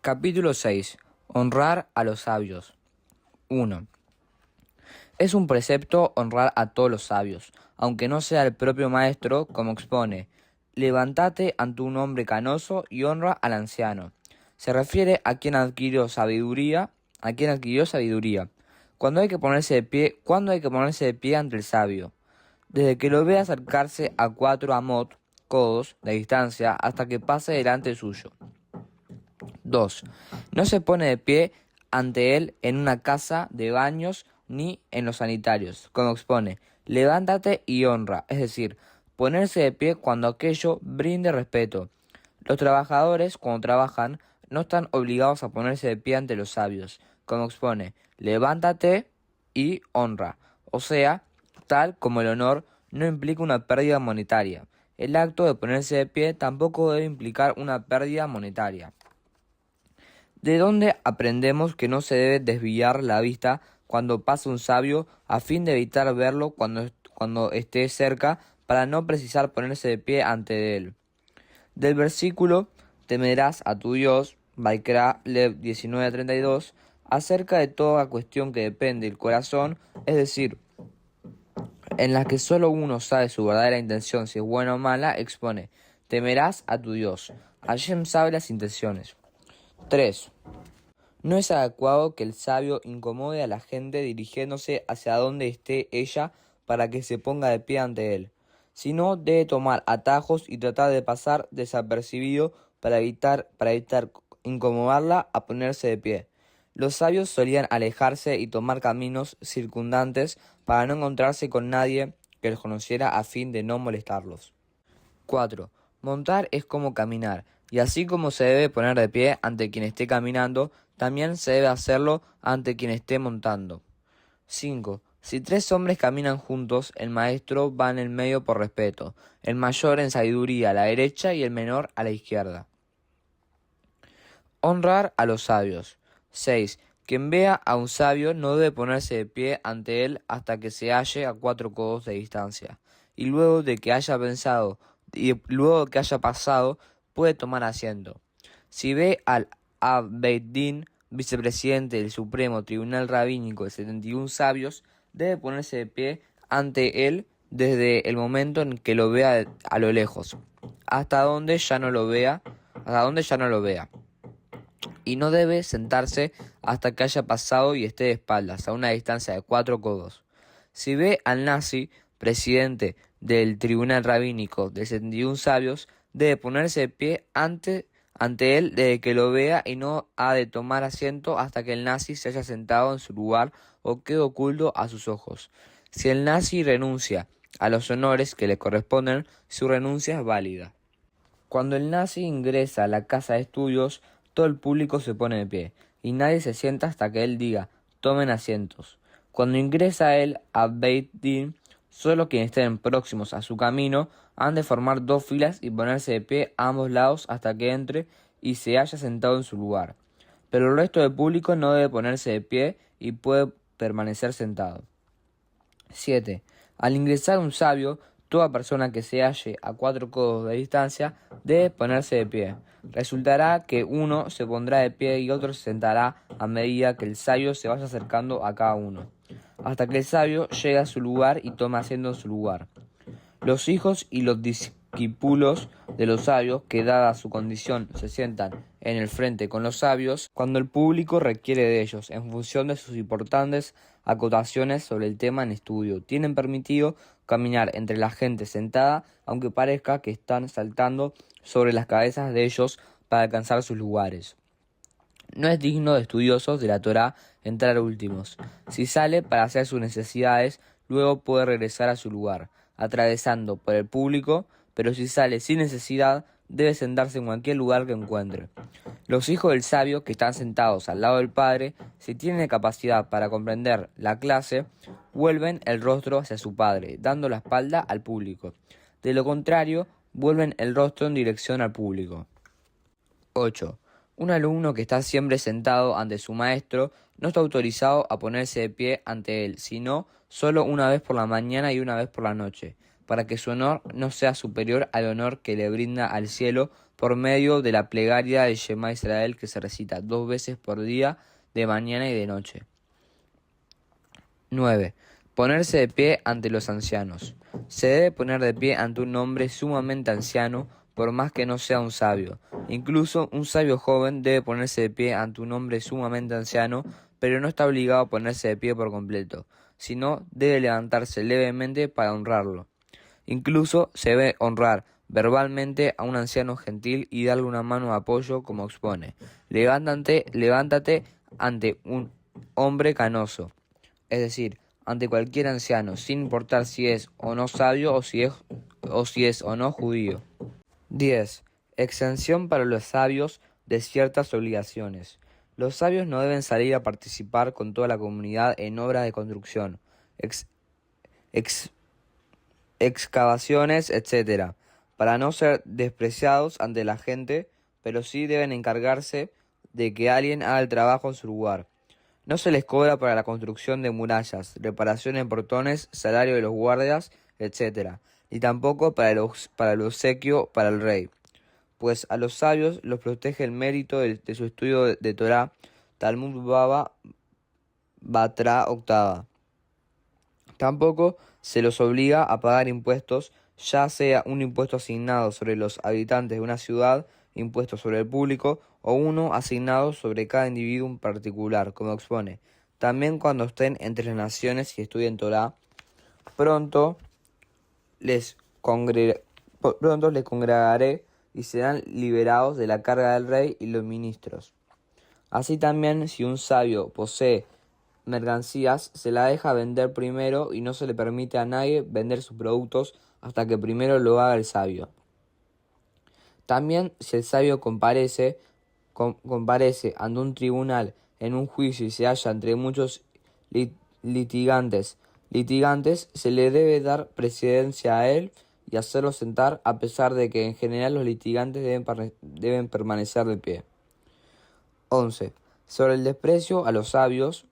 Capítulo 6. Honrar a los sabios. 1. Es un precepto honrar a todos los sabios, aunque no sea el propio maestro, como expone: levántate ante un hombre canoso y honra al anciano. Se refiere a quien adquirió sabiduría, Cuando hay que ponerse de pie ante el sabio. Desde que lo ve acercarse a 4 amot, codos, de distancia, hasta que pase delante suyo. 2. No se pone de pie ante él en una casa de baños ni en los sanitarios, como expone: levántate y honra, es decir, ponerse de pie cuando aquello brinde respeto. Los trabajadores, cuando trabajan, no están obligados a ponerse de pie ante los sabios, como expone: levántate y honra, o sea, tal como el honor no implica una pérdida monetaria. El acto de ponerse de pie tampoco debe implicar una pérdida monetaria. ¿De dónde aprendemos que no se debe desviar la vista cuando pasa un sabio a fin de evitar verlo cuando esté cerca, para no precisar ponerse de pie ante él? Del versículo temerás a tu Dios, Baikra Lev 19:32, acerca de toda cuestión que depende del corazón, es decir, en la que solo uno sabe su verdadera intención, si es buena o mala, expone: temerás a tu Dios. Hashem sabe las intenciones. 3. No es adecuado que el sabio incomode a la gente dirigiéndose hacia donde esté ella para que se ponga de pie ante él, sino debe tomar atajos y tratar de pasar desapercibido para evitar incomodarla a ponerse de pie. Los sabios solían alejarse y tomar caminos circundantes para no encontrarse con nadie que los conociera a fin de no molestarlos. 4. Montar es como caminar, y así como se debe poner de pie ante quien esté caminando, también se debe hacerlo ante quien esté montando. 5. Si 3 hombres caminan juntos, el maestro va en el medio por respeto, el mayor en sabiduría a la derecha y el menor a la izquierda. Honrar a los sabios. 6. Quien vea a un sabio no debe ponerse de pie ante él hasta que se halle a 4 codos de distancia, y luego de que haya pasado, puede tomar asiento. Si ve al Beit Din, vicepresidente del Supremo Tribunal Rabínico de 71 sabios, debe ponerse de pie ante él desde el momento en que lo vea a lo lejos, hasta donde ya no lo vea, y no debe sentarse hasta que haya pasado y esté de espaldas, a una distancia de 4 codos. Si ve al Nasi, presidente del Tribunal Rabínico de 71 sabios, debe ponerse de pie ante él desde que lo vea y no ha de tomar asiento hasta que el Nasi se haya sentado en su lugar o quede oculto a sus ojos. Si el Nasi renuncia a los honores que le corresponden, su renuncia es válida. Cuando el Nasi ingresa a la casa de estudios, todo el público se pone de pie, y nadie se sienta hasta que él diga: tomen asientos. Cuando ingresa él a Beit Din, solo quienes estén próximos a su camino han de formar 2 filas y ponerse de pie a ambos lados hasta que entre y se haya sentado en su lugar. Pero el resto del público no debe ponerse de pie y puede permanecer sentado. 7. Al ingresar un sabio, toda persona que se halle a 4 codos de distancia debe ponerse de pie. Resultará que uno se pondrá de pie y otro se sentará a medida que el sabio se vaya acercando a cada uno, hasta que el sabio llegue a su lugar y tome asiento en su lugar. Los hijos y los discípulos de los sabios, que dada su condición se sientan en el frente con los sabios, cuando el público requiere de ellos, en función de sus importantes acotaciones sobre el tema en estudio, tienen permitido caminar entre la gente sentada, aunque parezca que están saltando sobre las cabezas de ellos para alcanzar sus lugares. No es digno de estudiosos de la Torá entrar últimos. Si sale para hacer sus necesidades, luego puede regresar a su lugar, atravesando por el público, pero si sale sin necesidad, debe sentarse en cualquier lugar que encuentre. Los hijos del sabio, que están sentados al lado del padre, si tienen capacidad para comprender la clase, vuelven el rostro hacia su padre, dando la espalda al público. De lo contrario, vuelven el rostro en dirección al público. 8. Un alumno que está siempre sentado ante su maestro no está autorizado a ponerse de pie ante él, sino solo una vez por la mañana y una vez por la noche, para que su honor no sea superior al honor que le brinda al cielo por medio de la plegaria del Shema Israel que se recita 2 veces por día, de mañana y de noche. 9. Ponerse de pie ante los ancianos. Se debe poner de pie ante un hombre sumamente anciano, por más que no sea un sabio. Incluso un sabio joven debe ponerse de pie ante un hombre sumamente anciano, pero no está obligado a ponerse de pie por completo, sino debe levantarse levemente para honrarlo. Incluso se debe honrar verbalmente a un anciano gentil y darle una mano de apoyo, como expone. Levántate ante un hombre canoso, es decir, ante cualquier anciano, sin importar si es o no sabio o si es o no judío. 10. Exención para los sabios de ciertas obligaciones. Los sabios no deben salir a participar con toda la comunidad en obras de construcción, excavaciones, etc., para no ser despreciados ante la gente, pero sí deben encargarse de que alguien haga el trabajo en su lugar. No se les cobra para la construcción de murallas, reparación en portones, salario de los guardias, etc., ni tampoco para el obsequio para el rey, pues a los sabios los protege el mérito de su estudio de Torá, Talmud Baba, Batra octava. Tampoco se los obliga a pagar impuestos, ya sea un impuesto asignado sobre los habitantes de una ciudad, impuesto sobre el público, o uno asignado sobre cada individuo en particular, como expone. También cuando estén entre las naciones y estudien Torá, pronto les congregaré y serán liberados de la carga del rey y los ministros. Así también, si un sabio posee mercancías, se la deja vender primero y no se le permite a nadie vender sus productos hasta que primero lo haga el sabio. También, si el sabio comparece ante un tribunal en un juicio y se halla entre muchos litigantes, se le debe dar precedencia a él y hacerlo sentar, a pesar de que en general los litigantes deben permanecer de pie. 11. Sobre el desprecio a los sabios.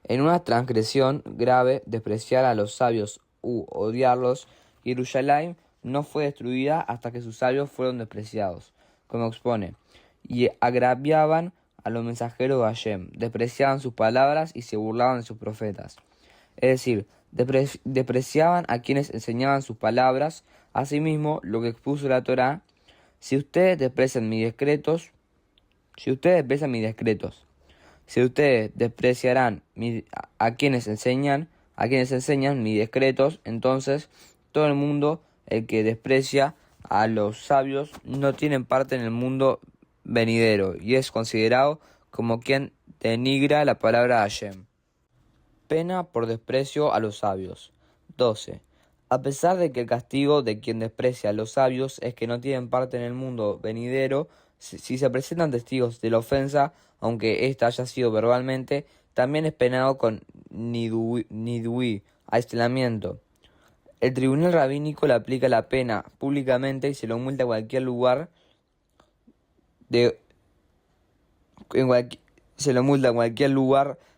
En una transgresión grave, despreciar a los sabios u odiarlos, Jerusalén no fue destruida hasta que sus sabios fueron despreciados, como expone, y agraviaban a los mensajeros de Hashem, despreciaban sus palabras y se burlaban de sus profetas. Es decir, despreciaban a quienes enseñaban sus palabras. Asimismo, lo que expuso la Torá: si ustedes desprecian mis decretos, si ustedes despreciarán a quienes enseñan mis decretos, entonces todo el mundo, el que desprecia a los sabios, no tiene parte en el mundo venidero y es considerado como quien denigra la palabra de Hashem. Pena por desprecio a los sabios. 12. A pesar de que el castigo de quien desprecia a los sabios es que no tienen parte en el mundo venidero, si se presentan testigos de la ofensa, aunque ésta haya sido verbalmente, también es penado con nidui, aislamiento. El tribunal rabínico le aplica la pena públicamente y se lo multa en cualquier lugar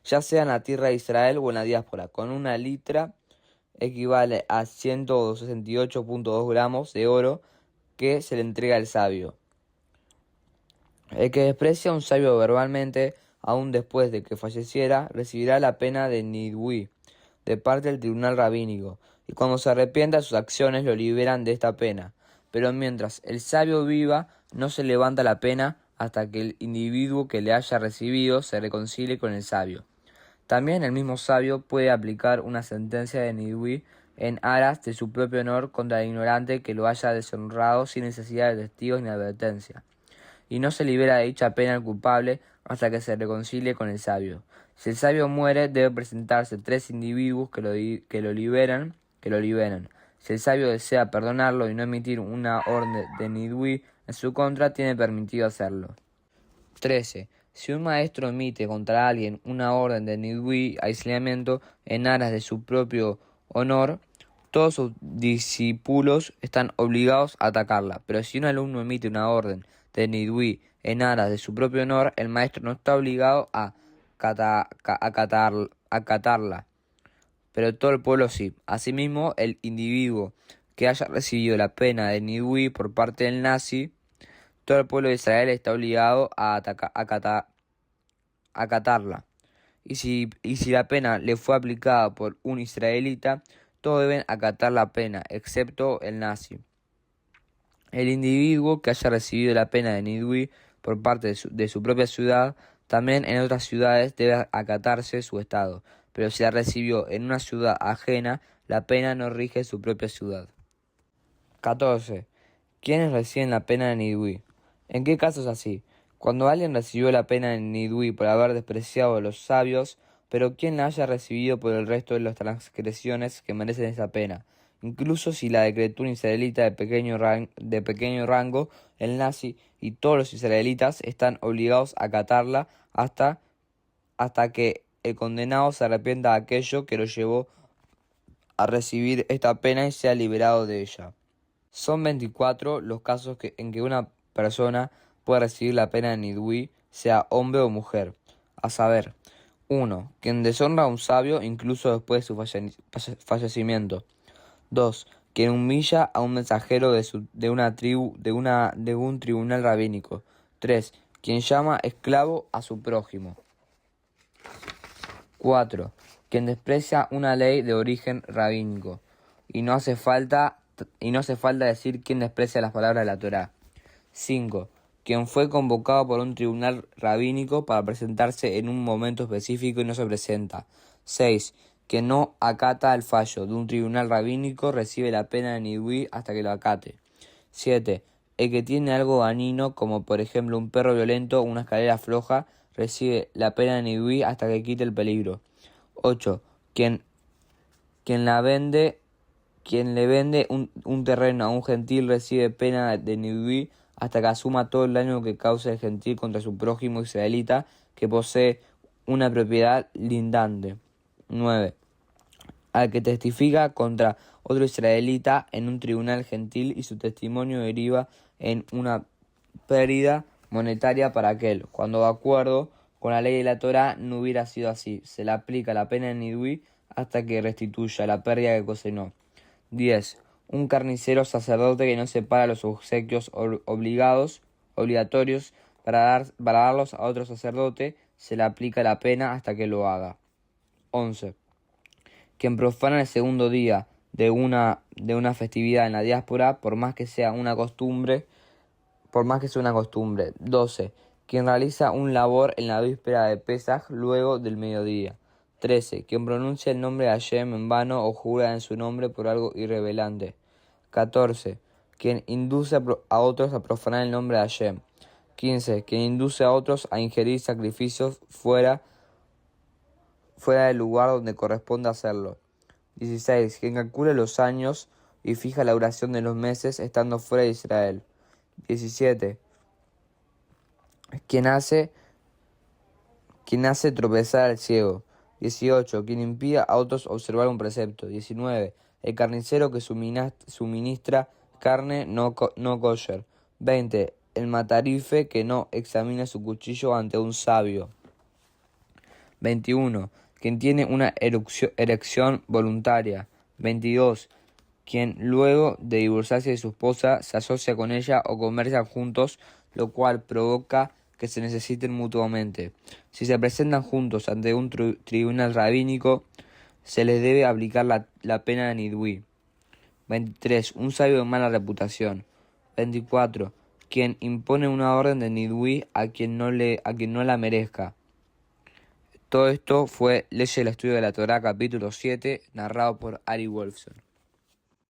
ya sea en la tierra de Israel o en la diáspora, con una litra equivale a 168.2 gramos de oro que se le entrega al sabio. El que desprecia a un sabio verbalmente, aún después de que falleciera, recibirá la pena de nidui de parte del tribunal rabínico, y cuando se arrepienta de sus acciones lo liberan de esta pena. Pero mientras el sabio viva, no se levanta la pena hasta que el individuo que le haya recibido se reconcilie con el sabio. También el mismo sabio puede aplicar una sentencia de nidui en aras de su propio honor contra el ignorante que lo haya deshonrado sin necesidad de testigos ni advertencia, y no se libera de dicha pena al culpable hasta que se reconcilie con el sabio. Si el sabio muere, debe presentarse 3 individuos que lo liberan. Si el sabio desea perdonarlo y no emitir una orden de nidui en su contra, tiene permitido hacerlo. 13. Si un maestro emite contra alguien una orden de nidui, aislamiento, en aras de su propio honor, todos sus discípulos están obligados a atacarla. Pero si un alumno emite una orden de nidui en aras de su propio honor, el maestro no está obligado a acatarla, pero todo el pueblo sí. Asimismo, el individuo que haya recibido la pena de Nidui por parte del nazi, todo el pueblo de Israel está obligado a acatarla. Y si la pena le fue aplicada por un israelita, todos deben acatar la pena, excepto el nazi. El individuo que haya recibido la pena de Nidui por parte de su propia ciudad, también en otras ciudades debe acatarse su estado, pero si la recibió en una ciudad ajena, la pena no rige su propia ciudad. 14. ¿Quiénes reciben la pena de Nidui? ¿En qué casos así? Cuando alguien recibió la pena de Nidui por haber despreciado a los sabios, pero quien la haya recibido por el resto de las transgresiones que merecen esa pena, incluso si la decretó un israelita de pequeño rango, el nazi y todos los israelitas están obligados a acatarla hasta que el condenado se arrepienta de aquello que lo llevó a recibir esta pena y sea liberado de ella. Son 24 los casos en que una persona puede recibir la pena de Nidui, sea hombre o mujer. A saber, 1. Quien deshonra a un sabio incluso después de su fallecimiento. 2. Quien humilla a un mensajero de un tribunal rabínico. 3. Quien llama esclavo a su prójimo. 4. Quien desprecia una ley de origen rabínico. Y no hace falta decir quién desprecia las palabras de la Torá. 5. Quien fue convocado por un tribunal rabínico para presentarse en un momento específico y no se presenta. 6. Quien no acata el fallo de un tribunal rabínico recibe la pena de Nidui hasta que lo acate. 7. El que tiene algo dañino, como por ejemplo un perro violento o una escalera floja, recibe la pena de Nidui hasta que quite el peligro. 8. Quien le vende un terreno a un gentil recibe pena de Nidui hasta que asuma todo el daño que cause el gentil contra su prójimo israelita que posee una propiedad lindante. 9. Al que testifica contra otro israelita en un tribunal gentil y su testimonio deriva en una pérdida monetaria para aquel, cuando de acuerdo con la ley de la Torá no hubiera sido así. Se le aplica la pena de Nidui hasta que restituya la pérdida que ocasionó. 10. Un carnicero sacerdote que no separa los obsequios obligatorios para darlos a otro sacerdote, se le aplica la pena hasta que lo haga. 11. Quien profana el segundo día de una festividad en la diáspora, por más que sea una costumbre. 12. Quien realiza un labor en la víspera de Pesaj luego del mediodía. 13. Quien pronuncia el nombre de Hashem en vano o jura en su nombre por algo irrelevante. 14. Quien induce a otros a profanar el nombre de Hashem. 15. Quien induce a otros a ingerir sacrificios fuera del lugar donde corresponde hacerlo. 16. Quien calcula los años y fija la duración de los meses estando fuera de Israel. 17. Quien hace tropezar al ciego. 18. Quien impide a otros observar un precepto. 19. El carnicero que suministra carne no kosher. 20. El matarife que no examina su cuchillo ante un sabio. 21. Quien tiene una erección voluntaria. 22. Quien luego de divorciarse de su esposa se asocia con ella o comercian juntos, lo cual provoca que se necesiten mutuamente. Si se presentan juntos ante un tribunal rabínico, se les debe aplicar la pena de Nidui. 23. Un sabio de mala reputación. 24. Quien impone una orden de Nidui a quien no la merezca. Todo esto fue Leyes del Estudio de la Torá, capítulo 7, narrado por Ari Wolfson.